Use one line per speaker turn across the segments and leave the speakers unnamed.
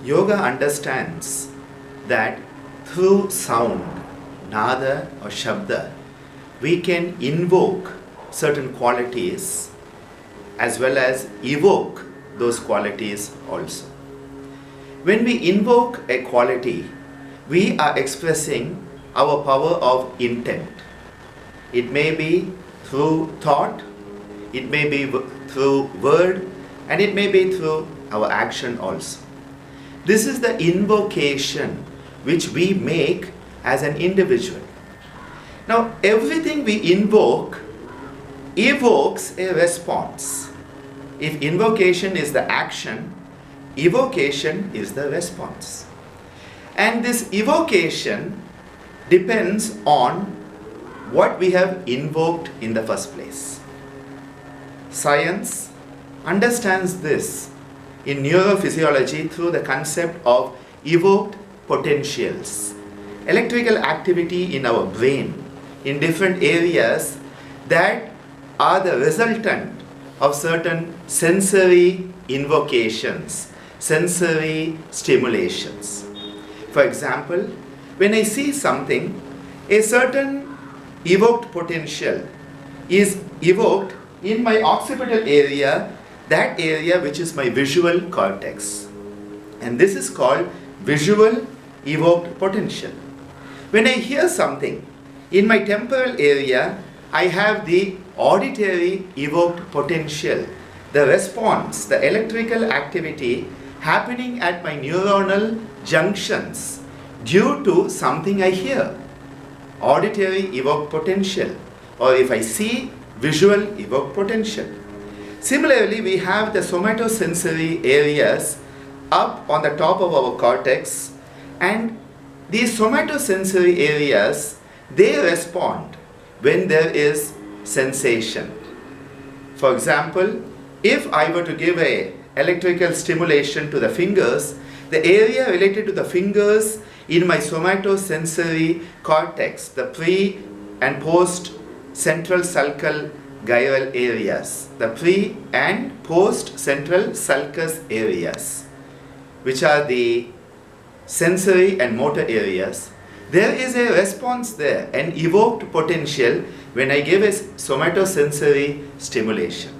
Yoga understands that through sound, nada or shabda, we can invoke certain qualities as well as evoke those qualities also. When we invoke a quality, we are expressing our power of intent. It may be through thought, it may be through word, and it may be through our action also. This is the invocation which we make as an individual. Now, everything we invoke evokes a response. If invocation is the action, evocation is the response. And this evocation depends on what we have invoked in the first place. Science understands this in neurophysiology through the concept of evoked potentials. Electrical activity in our brain in different areas that are the resultant of certain sensory invocations, sensory stimulations. For example, when I see something, a certain evoked potential is evoked in my occipital area, that area which is my visual cortex. And this is called visual evoked potential. When I hear something, in my temporal area, I have the auditory evoked potential, the response, the electrical activity happening at my neuronal junctions due to something I hear. Auditory evoked potential, or if I see, visual evoked potential. Similarly, we have the somatosensory areas up on the top of our cortex, and these somatosensory areas, they respond when there is sensation. For example, if I were to give a electrical stimulation to the fingers, the area related to the fingers in my somatosensory cortex, the pre and post central sulcal gyral areas, the pre and post central sulcus areas, which are the sensory and motor areas, there is a response there, an evoked potential when I give a somatosensory stimulation.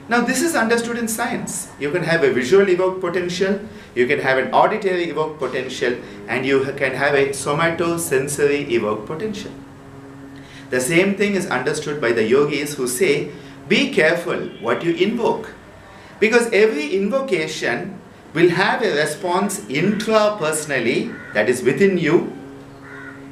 Now this is understood in science. You can have a visual evoked potential, you can have an auditory evoked potential, and you can have a somatosensory evoked potential. The same thing is understood by the yogis who say, be careful what you invoke, because every invocation will have a response intrapersonally, that is within you.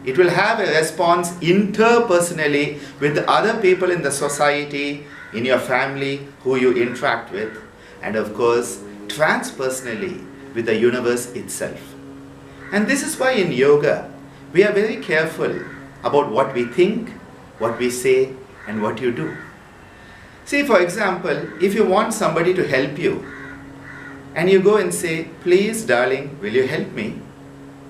It will have a response interpersonally with the other people in the society, in your family who you interact with, and of course transpersonally with the universe itself. And this is why in yoga we are very careful about what we think, what we say, and what you do. See, for example, if you want somebody to help you and you go and say, please darling, will you help me?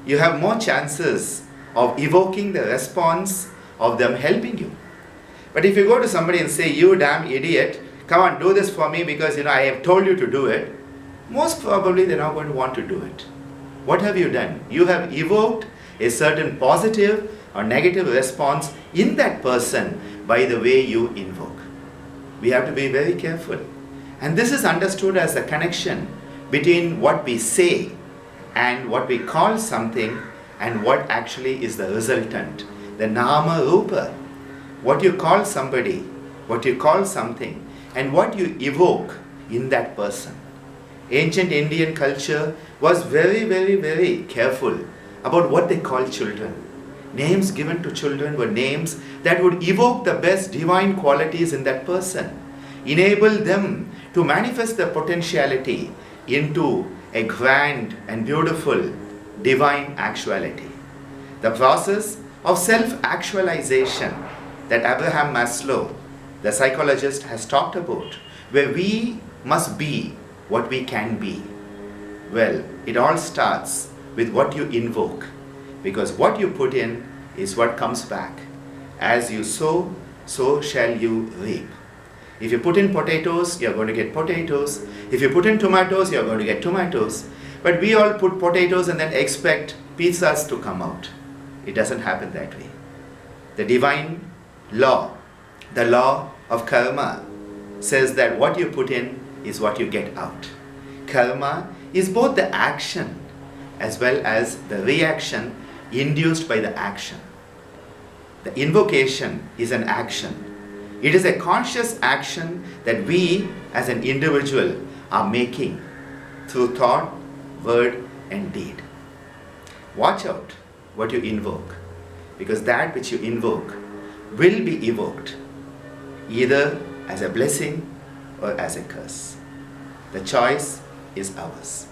You have more chances of evoking the response of them helping you. But if you go to somebody and say, you damn idiot, come on, do this for me because I have told you to do it, most probably they're not going to want to do it. What have you done? You have evoked a certain positive or negative response in that person by the way you invoke. We have to be very careful. And this is understood as a connection between what we say and what we call something and what actually is the resultant, the nama rupa. What you call somebody, what you call something, and what you evoke in that person. Ancient Indian culture was very, very, very careful about what they called children. Names given to children were names that would evoke the best divine qualities in that person, enable them to manifest their potentiality into a grand and beautiful divine actuality. The process of self-actualization that Abraham Maslow, the psychologist, has talked about, where we must be what we can be. Well, it all starts with what you invoke, because what you put in is what comes back. As you sow, so shall you reap. If you put in potatoes, you're going to get potatoes. If you put in tomatoes, you're going to get tomatoes. But we all put potatoes and then expect pizzas to come out. It doesn't happen that way. The divine law, the law of karma, says that what you put in is what you get out. Karma is both the action as well as the reaction induced by the action. The invocation is an action. It is a conscious action that we as an individual are making through thought, word and deed. Watch out what you invoke, because that which you invoke will be evoked either as a blessing or as a curse. The choice is ours.